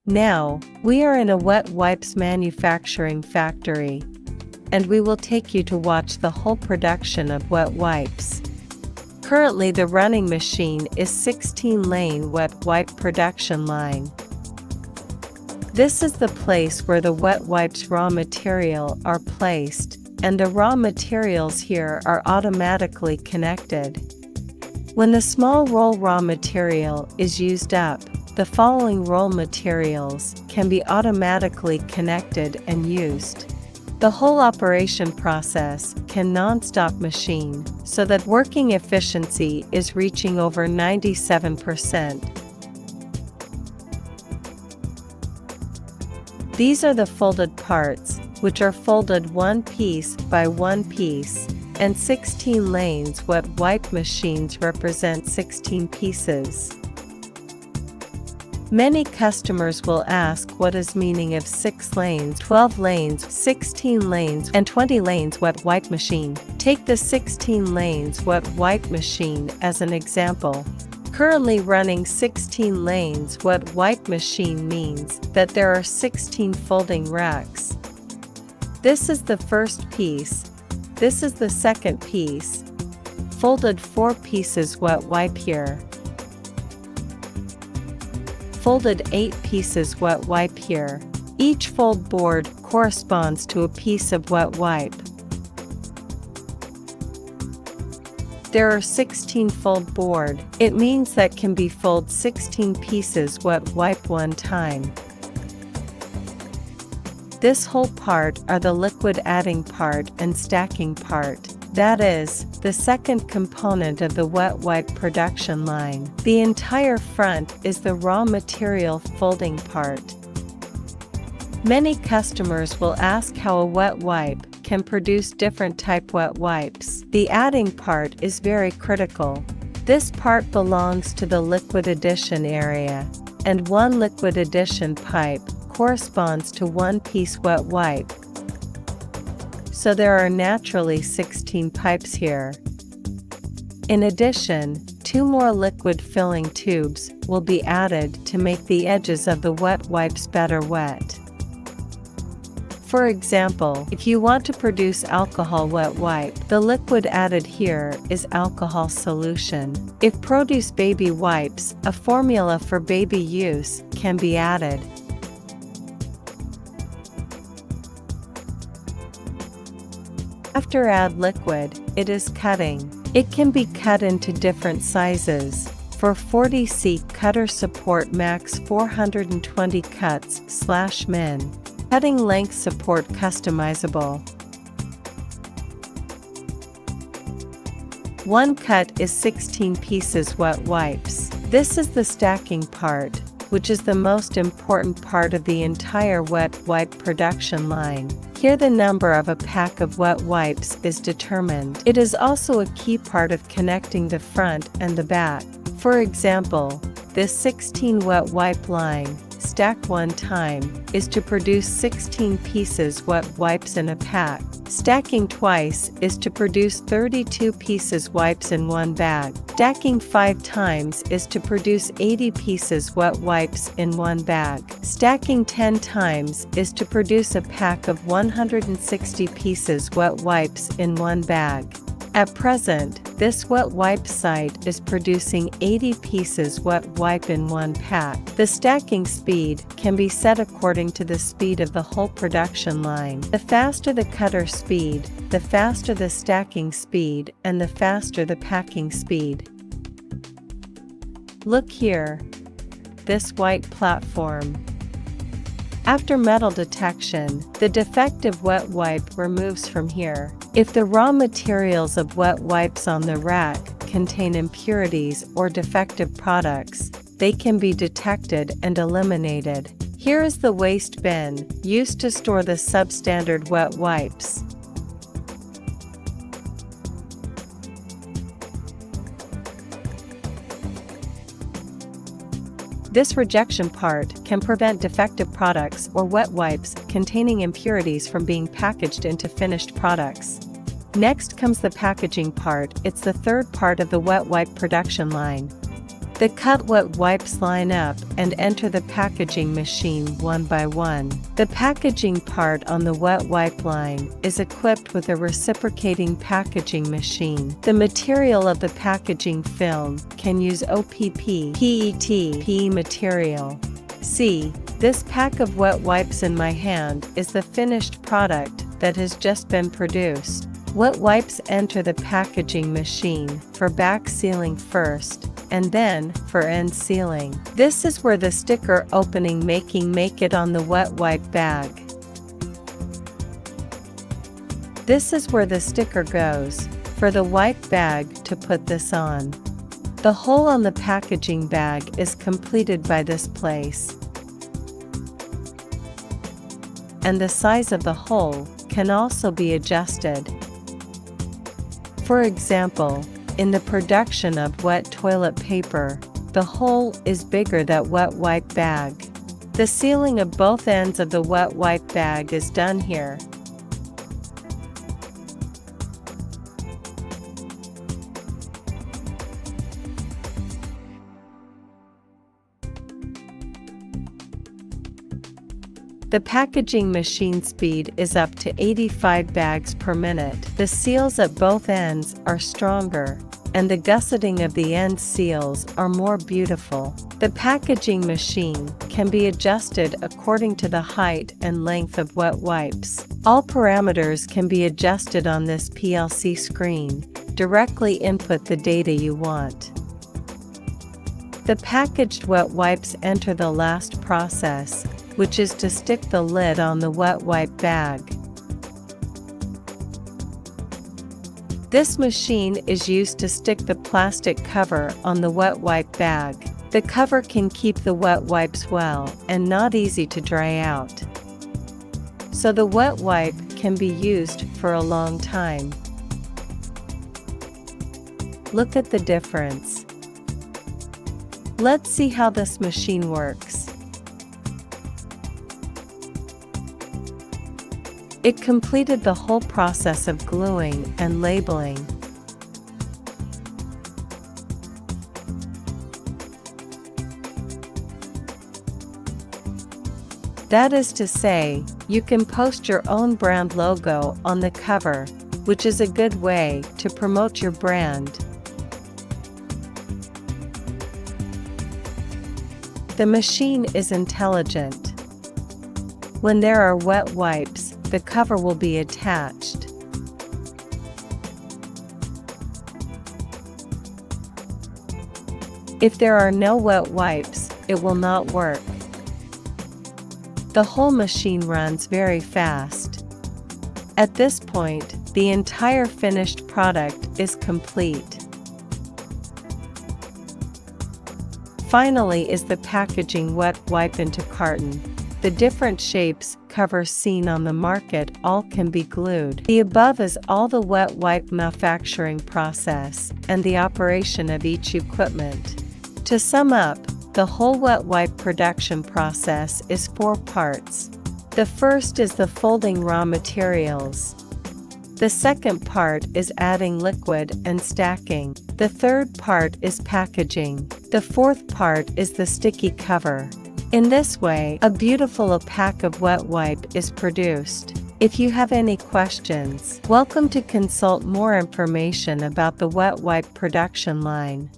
Now, we are in a wet wipes manufacturing factory, and we will take you to watch the whole production of wet wipes. Currently the running machine is 16-lane wet wipe production line. This is the place where the wet wipes raw material are placed, and the raw materials here are automatically connected. When the small roll raw material is used up, the following roll materials can be automatically connected and used. The whole operation process can non-stop machine, so that working efficiency is reaching over 97%. These are the folded parts, which are folded one piece by one piece, and 16 lanes wet wipe machines represent 16 pieces. Many customers will ask what is meaning of 6 lanes, 12 lanes, 16 lanes, and 20 lanes wet wipe machine. Take the 16 lanes wet wipe machine as an example. Currently running 16 lanes wet wipe machine means that there are 16 folding racks. This is the first piece. This is the second piece. Folded 4 pieces wet wipe here. Folded 8 pieces wet wipe here. Each fold board corresponds to a piece of wet wipe. There are 16 fold board. It means that can be fold 16 pieces wet wipe one time. This whole part are the liquid adding part and stacking part. That is, the second component of the wet wipe production line. The entire front is the raw material folding part. Many customers will ask how a wet wipe can produce different type wet wipes. The adding part is very critical. This part belongs to the liquid addition area, and one liquid addition pipe corresponds to one piece wet wipe. So there are naturally 16 pipes here. In addition, 2 more liquid filling tubes will be added to make the edges of the wet wipes better wet. For example, if you want to produce alcohol wet wipe, the liquid added here is alcohol solution. If produce baby wipes, a formula for baby use can be added. After add liquid, it is cutting. It can be cut into different sizes. For 40C cutter support max 420 cuts/min. Cutting length support customizable. One cut is 16 pieces wet wipes. This is the stacking part, which is the most important part of the entire wet wipe production line. Here the number of a pack of wet wipes is determined. It is also a key part of connecting the front and the back. For example, this 16 wet wipe line, stacked one time, is to produce 16 pieces wet wipes in a pack. Stacking twice is to produce 32 pieces wipes in one bag. Stacking 5 times is to produce 80 pieces wet wipes in one bag. Stacking 10 times is to produce a pack of 160 pieces wet wipes in one bag. At present, this wet wipe site is producing 80 pieces wet wipe in one pack. The stacking speed can be set according to the speed of the whole production line. The faster the cutter speed, the faster the stacking speed, and the faster the packing speed. Look here. This white platform. After metal detection, the defective wet wipe removes from here. If the raw materials of wet wipes on the rack contain impurities or defective products, they can be detected and eliminated. Here is the waste bin, used to store the substandard wet wipes. This rejection part can prevent defective products or wet wipes containing impurities from being packaged into finished products. Next comes the packaging part. It's the third part of the wet wipe production line. The cut wet wipes line up and enter the packaging machine one by one. The packaging part on the wet wipe line is equipped with a reciprocating packaging machine. The material of the packaging film can use OPP, PET, PE material. See, this pack of wet wipes in my hand is the finished product that has just been produced. Wet wipes enter the packaging machine for back sealing first, and then for end sealing. This is where the sticker opening make it on the wet wipe bag. This is where the sticker goes, for the wipe bag to put this on. The hole on the packaging bag is completed by this place. And the size of the hole can also be adjusted. For example, in the production of wet toilet paper, the hole is bigger than wet wipe bag. The sealing of both ends of the wet wipe bag is done here. The packaging machine speed is up to 85 bags per minute. The seals at both ends are stronger, and the gusseting of the end seals are more beautiful. The packaging machine can be adjusted according to the height and length of wet wipes. All parameters can be adjusted on this PLC screen. Directly input the data you want. The packaged wet wipes enter the last process, which is to stick the lid on the wet wipe bag. This machine is used to stick the plastic cover on the wet wipe bag. The cover can keep the wet wipes well and not easy to dry out. So the wet wipe can be used for a long time. Look at the difference. Let's see how this machine works. It completed the whole process of gluing and labeling. That is to say, you can post your own brand logo on the cover, which is a good way to promote your brand. The machine is intelligent. When there are wet wipes, the cover will be attached. If there are no wet wipes, it will not work. The whole machine runs very fast. At this point, the entire finished product is complete. Finally is the packaging wet wipe into carton. The different shapes, covers seen on the market all can be glued. The above is all the wet wipe manufacturing process and the operation of each equipment. To sum up, the whole wet wipe production process is 4 parts. The first is the folding raw materials. The second part is adding liquid and stacking. The third part is packaging. The fourth part is the sticky cover. In this way, a beautiful pack of wet wipe is produced. If you have any questions, welcome to consult more information about the wet wipe production line.